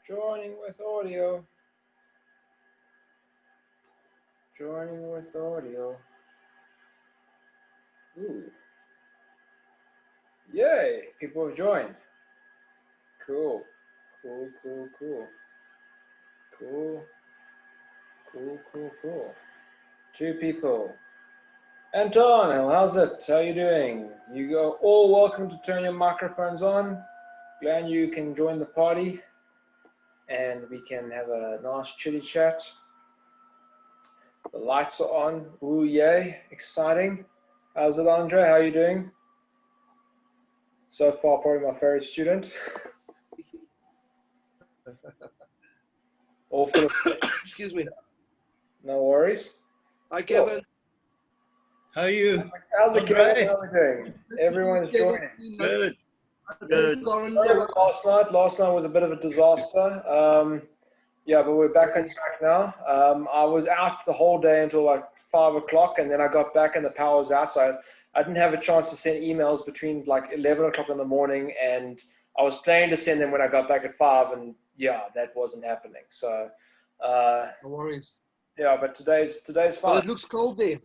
Joining with audio. Joining with audio. Ooh. Yay! People have joined. Cool. Cool, cool, cool. Cool. Cool, cool, cool. 2 people. Anton, how's it? How you doing? You go all welcome to turn your microphones on. Glad you can join the party and we can have a nice chitty chat. The lights are on. Ooh, yay. Exciting. How's it, Andre? How are you doing? So far, probably my favorite student. All full of... Excuse me. No worries. Hi, Kevin. How are you? How's it, Andre? Kevin? How are we doing? Everyone's joining. Good. Good. Last night was a bit of a disaster. Yeah, but we're back on track now. I was out the whole day until like 5 o'clock, and then I got back and the power was out, so I didn't have a chance to send emails between like 11 o'clock in the morning, and I was planning to send them when I got back at 5, and yeah, that wasn't happening. So, no worries. Yeah, but today's fine. Well, it looks cold there.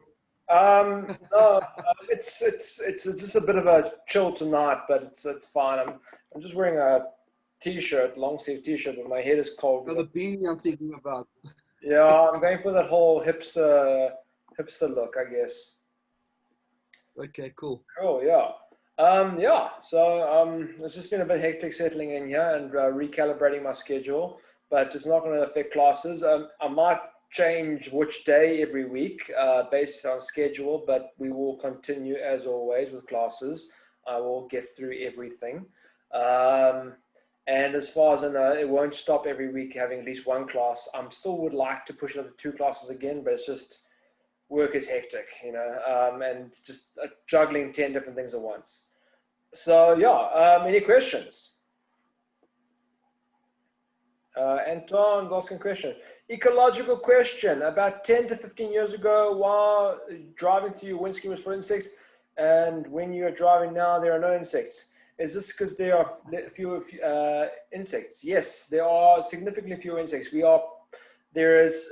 No, it's just a bit of a chill tonight, but it's fine. I'm just wearing a t-shirt, long sleeve t-shirt, but my head is cold. Oh, the beanie I'm thinking about. Yeah, I'm going for that whole hipster look, I guess. Okay, cool. Cool, yeah. So it's just been a bit hectic settling in here and recalibrating my schedule, but it's not going to affect classes. I might change which day every week based on schedule, but we will continue as always with classes. I will get through everything. And as far as I know, it won't stop every week having at least one class. I still would like to push it up to 2 classes again, but it's just work is hectic, and just juggling 10 different things at once. So yeah, any questions? Anton's asking a question. Ecological question. About 10 to 15 years ago, while driving through your windscreen was full of insects, and when you're driving now, there are no insects. Is this because there are fewer insects? Yes, there are significantly fewer insects. There is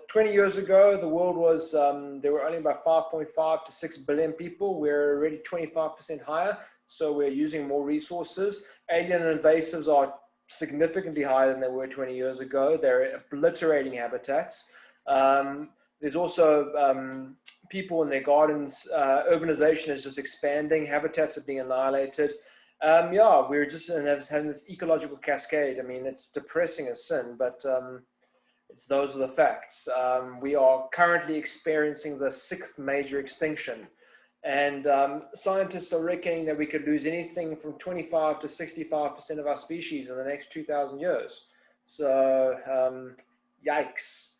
20 years ago, the world was, there were only about 5.5 to 6 billion people. We're already 25% higher, so we're using more resources. Alien invasives are significantly higher than they were 20 years ago. They're obliterating habitats. There's also people in their gardens. Urbanization is just expanding. Habitats are being annihilated. Yeah, we're just having this ecological cascade. I mean, it's depressing as sin, but those are the facts. We are currently experiencing the 6th major extinction. And scientists are reckoning that we could lose anything from 25 to 65% of our species in the next 2,000 years. So, yikes.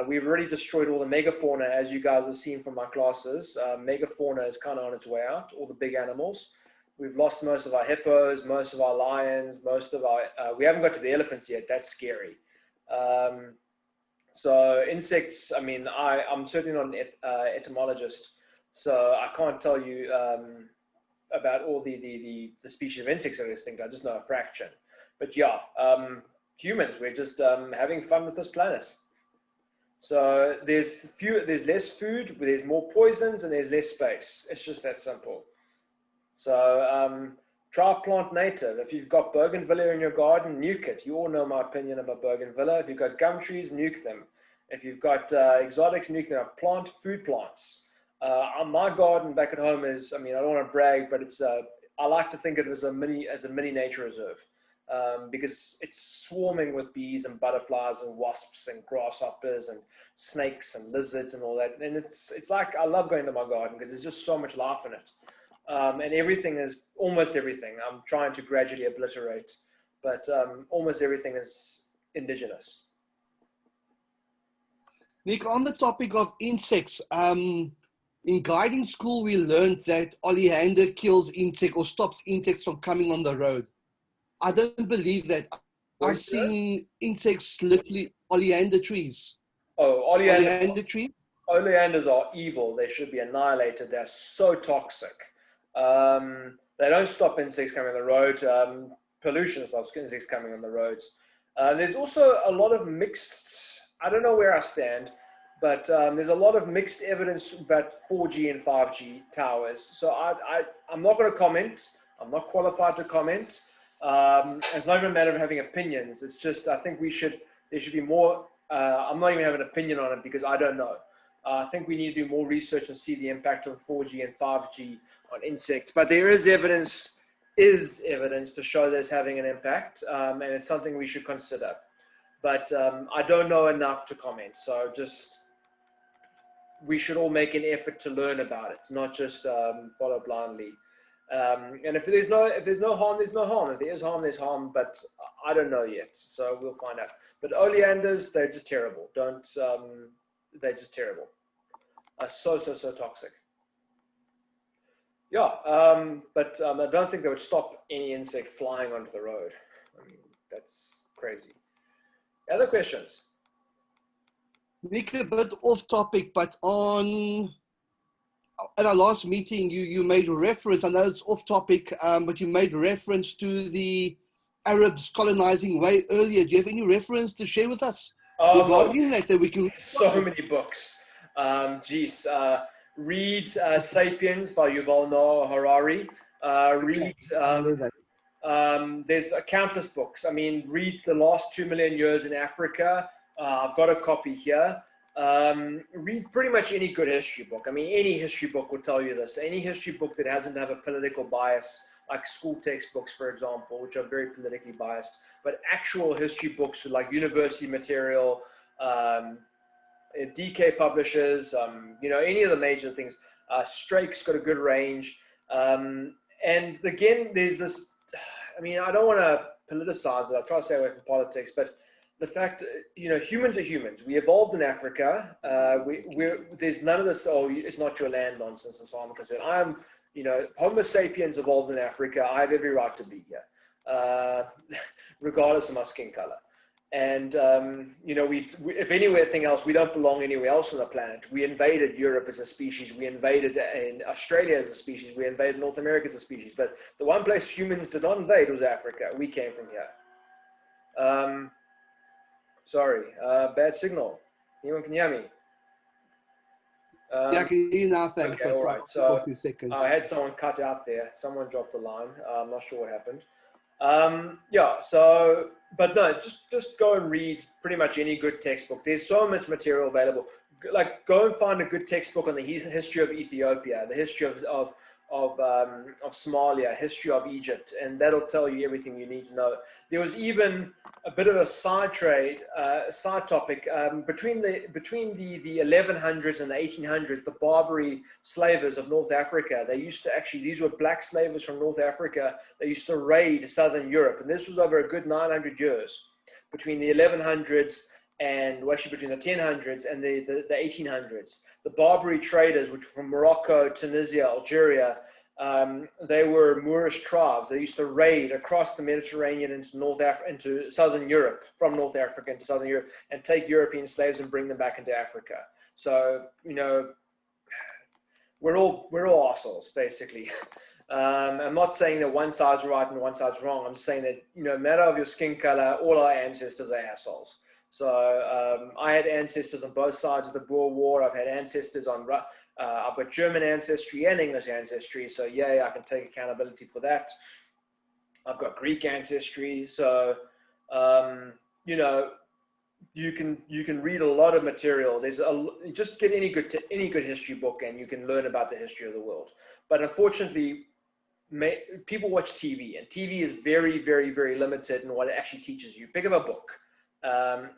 We've already destroyed all the megafauna, as you guys have seen from my classes. Megafauna is kind of on its way out, all the big animals. We've lost most of our hippos, most of our lions, most of our... we haven't got to the elephants yet. That's scary. So insects, I mean, I'm certainly not an etymologist, so I can't tell you about all the species of insects that are extinct. I just know a fraction. But yeah, humans, we're just having fun with this planet. So there's less food, there's more poisons, and there's less space. It's just that simple. So try plant native. If you've got bougainvillea in your garden, nuke it. You all know my opinion about bougainvillea. If you've got gum trees, nuke them. If you've got exotics, nuke them. Plant food plants. My garden back at home is, I mean, I don't want to brag, but it's I like to think of it as a mini nature reserve, because it's swarming with bees and butterflies and wasps and grasshoppers and snakes and lizards and all that. And it's like, I love going to my garden because there's just so much life in it. And everything is, almost everything, I'm trying to gradually obliterate, but almost everything is indigenous. Nick, on the topic of insects, in guiding school, we learned that oleander kills insects or stops insects from coming on the road. I don't believe that. I've seen insects literally, oleander trees. Oh, oleander trees? Oleanders are evil. They should be annihilated. They're so toxic. They don't stop insects coming on the road. Pollution stops insects coming on the roads. There's also a lot of mixed, I don't know where I stand, but there's a lot of mixed evidence about 4G and 5G towers. So I'm not going to comment. I'm not qualified to comment. It's not even a matter of having opinions. It's just, I think there should be more, I'm not even having an opinion on it because I don't know. I think we need to do more research and see the impact of 4G and 5G on insects. But there is evidence to show that it's having an impact, and it's something we should consider. But I don't know enough to comment. So just, we should all make an effort to learn about it, not just follow blindly. And if there's no harm, there's no harm. If there is harm, there's harm, but I don't know yet. So we'll find out. But oleanders, they're just terrible. They're just terrible. So toxic. Yeah, but I don't think they would stop any insect flying onto the road. I mean, that's crazy. Other questions? Nick, a bit off topic, but at our last meeting, you made reference, I know it's off topic, but you made reference to the Arabs colonizing way earlier. Do you have any reference to share with us regarding that we can... So many books. Read Sapiens by Yuval Noah Harari. There's countless books. I mean, read The Last 2 Million Years in Africa. I've got a copy here. Read pretty much any good history book. I mean, any history book will tell you this. Any history book that doesn't have a political bias, like school textbooks, for example, which are very politically biased, but actual history books like university material, DK publishers, any of the major things. Strake's got a good range. And again, there's this, I mean, I don't want to politicize it. I'll try to stay away from politics, but the fact, humans are humans. We evolved in Africa. There's none of this, it's not your land nonsense as far as I'm concerned. Homo sapiens evolved in Africa. I have every right to be here, regardless of my skin color. And, if anything else, we don't belong anywhere else on the planet. We invaded Europe as a species. We invaded in Australia as a species. We invaded North America as a species. But the one place humans did not invade was Africa. We came from here. Sorry, bad signal. Anyone can hear me? Yeah, I can hear you now, thanks. Okay, all right. So a few seconds. I had someone cut out there. Someone dropped the line. I'm not sure what happened. But no, just go and read pretty much any good textbook. There's so much material available. Like, go and find a good textbook on the history of Ethiopia, the history of Somalia, history of Egypt, and that'll tell you everything you need to know. There was even a bit of a side topic between the 1100s and the 1800s. The Barbary slavers of North Africa, they used to these were black slavers from North Africa. They used to raid southern Europe, and this was over a good 900 years between the 1100s and between the 1000s and the 1800s. The Barbary traders, which were from Morocco, Tunisia, Algeria, they were Moorish tribes. They used to raid across the Mediterranean into southern Europe, from North Africa into southern Europe, and take European slaves and bring them back into Africa. So, we're all assholes, basically. I'm not saying that one side's right and one side's wrong. I'm saying that, no matter of your skin color, all our ancestors are assholes. So I had ancestors on both sides of the Boer War. I've had ancestors I've got German ancestry and English ancestry. So I can take accountability for that. I've got Greek ancestry. So, you can read a lot of material. Just get any good history book and you can learn about the history of the world. But unfortunately, people watch TV, and TV is very, very, very limited in what it actually teaches you. Pick up a book.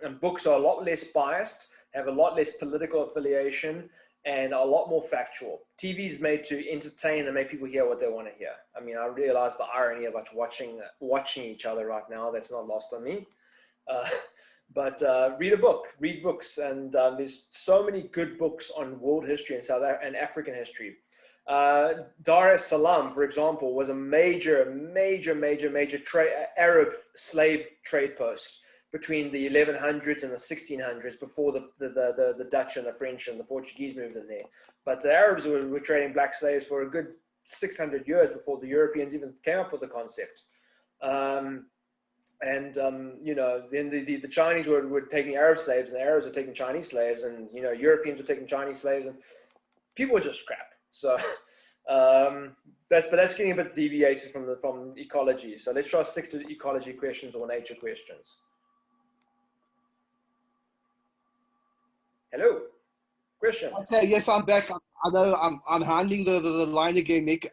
And books are a lot less biased, have a lot less political affiliation, and are a lot more factual. TV is made to entertain and make people hear what they want to hear. I mean, I realize the irony of us watching each other right now. That's not lost on me. But read books, and there's so many good books on world history and African history. Dar es Salaam, for example, was a major Arab slave trade post between the 1100s and the 1600s, before the Dutch and the French and the Portuguese moved in there. But the Arabs were trading black slaves for a good 600 years before the Europeans even came up with the concept. And you know, then the Chinese were taking Arab slaves, and the Arabs were taking Chinese slaves, and you know, Europeans were taking Chinese slaves, and people were just crap. So that's getting a bit deviated from ecology. So let's try to stick to ecology questions or nature questions. Hello, question. Okay, yes, I'm back. I know I'm handling the line again, Nick.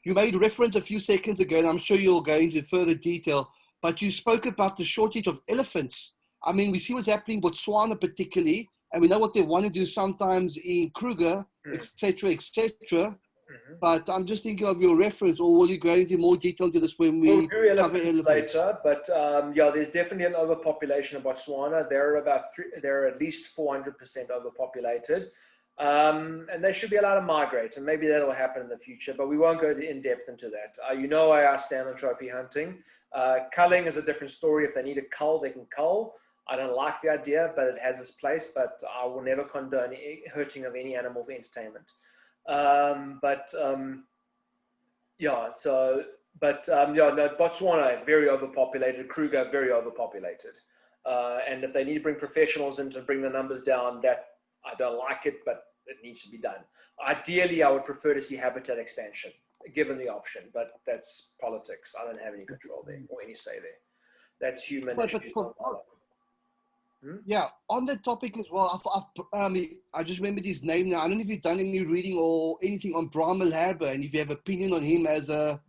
You made reference a few seconds ago, and I'm sure you'll go into further detail, but you spoke about the shortage of elephants. I mean, we see what's happening in Botswana particularly, and we know what they want to do sometimes in Kruger, etc., etc. But I'm just thinking of your reference, or will you go into more detail into this when we cover elephants later? But yeah, there's definitely an overpopulation in Botswana. They're at least 400% overpopulated. And they should be allowed to migrate, and maybe that'll happen in the future, but we won't go in depth into that. You know, I stand on trophy hunting. Culling is a different story. If they need a cull, they can cull. I don't like the idea, but it has its place, but I will never condone hurting of any animal for entertainment. Yeah, no, Botswana, very overpopulated. Kruger, very overpopulated. And if they need to bring professionals in to bring the numbers down, that I don't like it, but it needs to be done. Ideally, I would prefer to see habitat expansion, given the option, but that's politics. I don't have any control there or any say there. That's human issues. Yeah, on that topic as well, I just remembered his name now. I don't know if you've done any reading or anything on Bram Malerba, and if you have opinion on him as a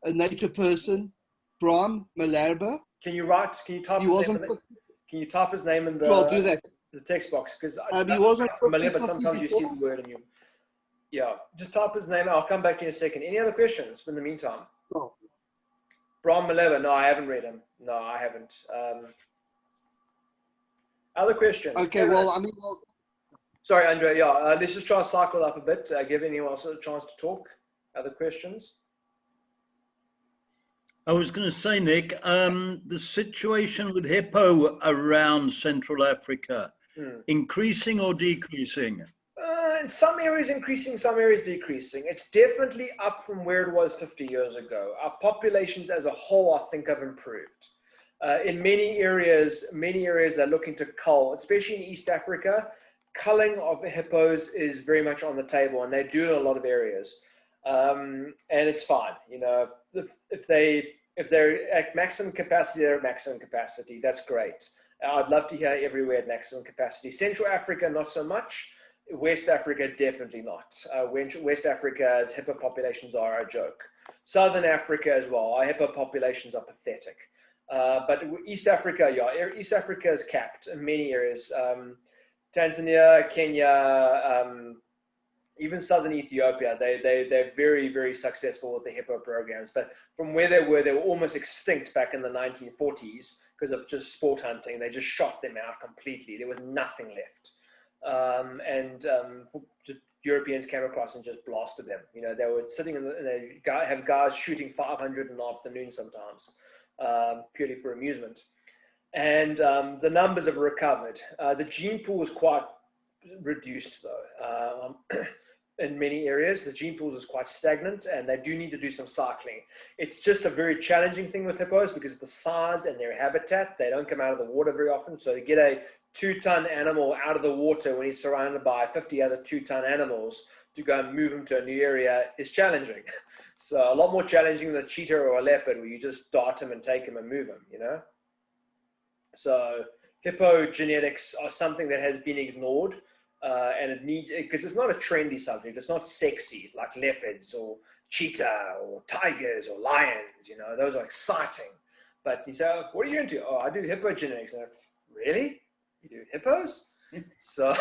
nature person. Bram Malerba. Can you type his name in the, I'll do that. The text box? Because he wasn't familiar, but sometimes you see the word and you... Yeah, just type his name. I'll come back to you in a second. Any other questions in the meantime? Oh. Bram Malerba. No, I haven't read him. No, I haven't. Other questions? Okay, sorry, Andre. Yeah, let's just try to cycle up a bit. Give anyone else a chance to talk. Other questions? I was going to say, Nick, the situation with hippo around Central Africa, increasing or decreasing? In some areas increasing, some areas decreasing. It's definitely up from where it was 50 years ago. Our populations as a whole, I think, have improved. In many areas they're looking to cull, especially in East Africa. Culling of hippos is very much on the table, and they do it in a lot of areas. And it's fine. You know, if they're at maximum capacity, they're at maximum capacity. That's great. I'd love to hear everywhere at maximum capacity. Central Africa, not so much. West Africa, definitely not. West Africa's hippo populations are a joke. Southern Africa as well. Our hippo populations are pathetic. But East Africa, yeah, East Africa is capped in many areas. Tanzania, Kenya, even southern Ethiopia, they're very, very successful with the hippo programs. But from where they were almost extinct back in the 1940s because of just sport hunting. They just shot them out completely. There was nothing left. Europeans came across and just blasted them. You know, they were sitting they have guys shooting 500 in the afternoon sometimes, purely for amusement. And the numbers have recovered. The gene pool is quite reduced though. In many areas, the gene pools is quite stagnant, and they do need to do some cycling. It's just a very challenging thing with hippos because of the size and their habitat. They don't come out of the water very often. So to get a 2-ton animal out of the water when he's surrounded by 50 other 2-ton animals to go and move him to a new area is challenging. So a lot more challenging than a cheetah or a leopard where you just dart him and take him and move him, you know? So hippo genetics are something that has been ignored. And it needs, because it's not a trendy subject, it's not sexy like leopards or cheetah or tigers or lions, you know, those are exciting. But you say, oh, what are you into? Oh, I do hippo genetics. And really? You do hippos? So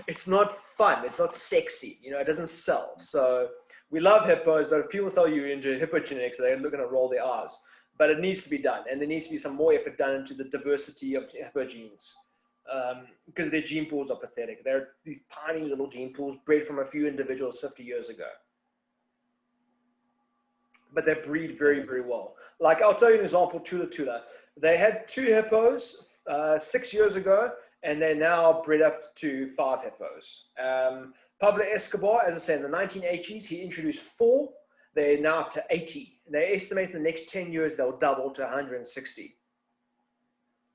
it's not fun, it's not sexy, you know, it doesn't sell. So we love hippos, but if people tell you you're into hippo genetics, they're looking to roll their eyes. But it needs to be done, and there needs to be some more effort done into the diversity of hippo genes. Because their gene pools are pathetic. They're these tiny little gene pools bred from a few individuals 50 years ago. But they breed very, very well. Like, I'll tell you an example, Tula Tula. They had 2 hippos 6 years ago, and they're now bred up to 5 hippos. Pablo Escobar, as I said, in the 1980s, he introduced 4. They're now up to 80 they estimate in the next 10 years they'll double to 160.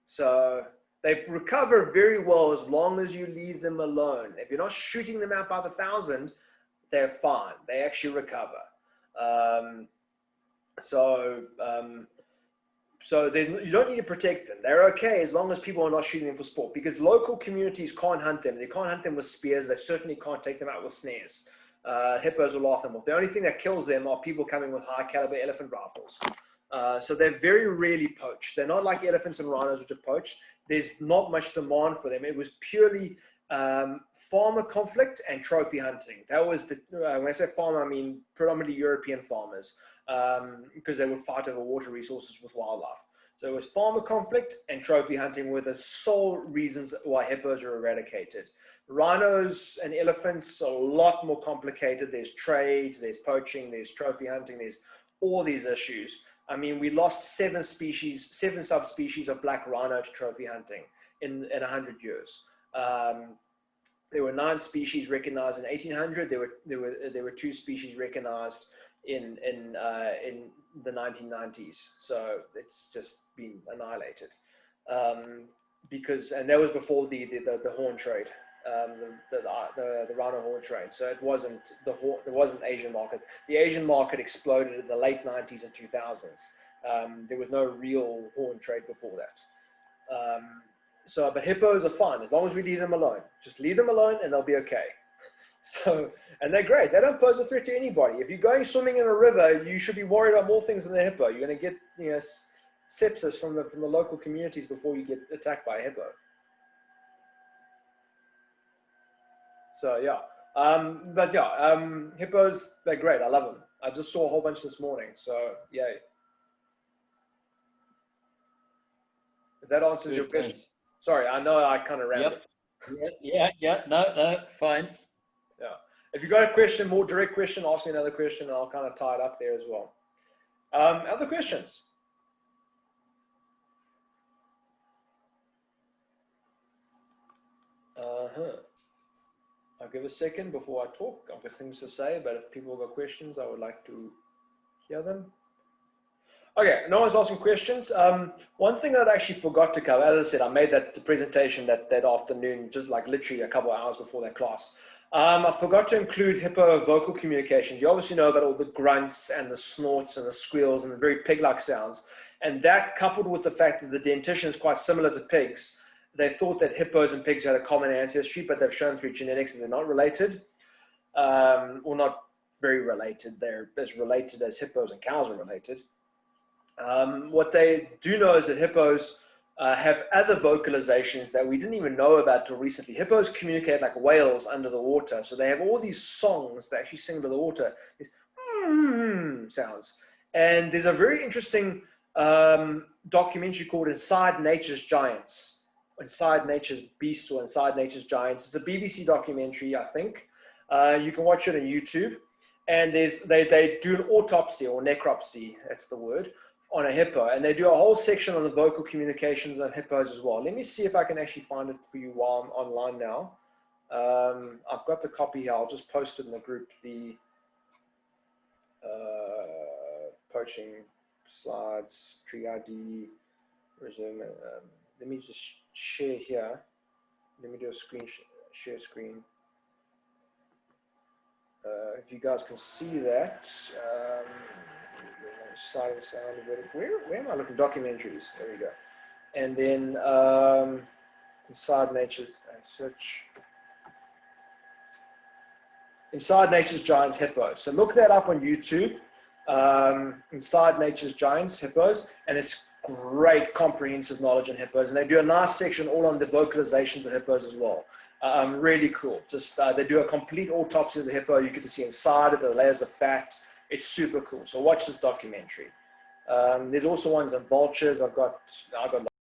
So they recover very well as long as you leave them alone. If you're not shooting them out by the thousand, they're fine. They actually recover. So you don't need to protect them. They're okay as long as people are not shooting them for sport, because local communities can't hunt them. They can't hunt them with spears. They certainly can't take them out with snares. Hippos will laugh them off. The only thing that kills them are people coming with high caliber elephant rifles. So they're very rarely poached. They're not like elephants and rhinos, which are poached. There's not much demand for them. It was purely farmer conflict and trophy hunting. That was the, when I say farmer, I mean predominantly European farmers, because they would fight over water resources with wildlife. So it was farmer conflict and trophy hunting were the sole reasons why hippos are eradicated. Rhinos and elephants are a lot more complicated. There's trades, there's poaching, there's trophy hunting, there's all these issues. I mean, we lost 7 subspecies of black rhino to trophy hunting in 100 years. There were 9 species recognized in 1800. There were 2 species recognized in the 1990s. So it's just been annihilated. And that was before the horn trade, the rhino horn trade. So it wasn't there wasn't Asian market. The Asian market exploded in the late 90s and 2000s. There was no real horn trade before that. But hippos are fine as long as we leave them alone. Just leave them alone and they'll be okay. So, and they're great. They don't pose a threat to anybody. If you're going swimming in a river, you should be worried about more things than the hippo. You're going to get, sepsis from the local communities before you get attacked by a hippo. So yeah, hippos, they're great. I love them. I just saw a whole bunch this morning. So yay. If that answers your question. Sorry, I know I kind of rambled. Yep. Yeah. No, fine. Yeah. If you got a question, more direct question, ask me another question, and I'll kind of tie it up there as well. Other questions? I'll give a second before I talk. I've got things to say, but if people have got questions, I would like to hear them. Okay, no one's asking questions. One thing that I actually forgot to cover, as I said, I made that presentation that afternoon, just like literally a couple of hours before that class. I forgot to include hippo vocal communications. You obviously know about all the grunts and the snorts and the squeals and the very pig-like sounds. And that, coupled with the fact that the dentition is quite similar to pigs, they thought that hippos and pigs had a common ancestry, but they've shown through genetics that they're not related, or not very related. They're as related as hippos and cows are related. What they do know is that hippos have other vocalizations that we didn't even know about till recently. Hippos communicate like whales under the water. So they have all these songs that actually sing under the water, these sounds. And there's a very interesting documentary called Inside Nature's Giants, Inside Nature's Beasts, or Inside Nature's Giants. It's a BBC documentary, I think. You can watch it on YouTube. And they do an autopsy or necropsy, that's the word, on a hippo, and they do a whole section on the vocal communications of hippos as well. Let me see if I can actually find it for you while I'm online now. I've got the copy here. I'll just post it in the group, the poaching slides, tree ID, resume. Let me just share here. Let me do a screen share screen. If you guys can see that, sound a bit. Where am I looking? Documentaries. There we go. And then Inside Nature's search. Inside Nature's Giant Hippos. So look that up on YouTube. Inside Nature's Giants Hippos, and it's great comprehensive knowledge on hippos. And they do a nice section all on the vocalizations of hippos as well. Really cool. Just they do a complete autopsy of the hippo. You get to see inside of the layers of fat. It's super cool. So watch this documentary. There's also ones on vultures. I've got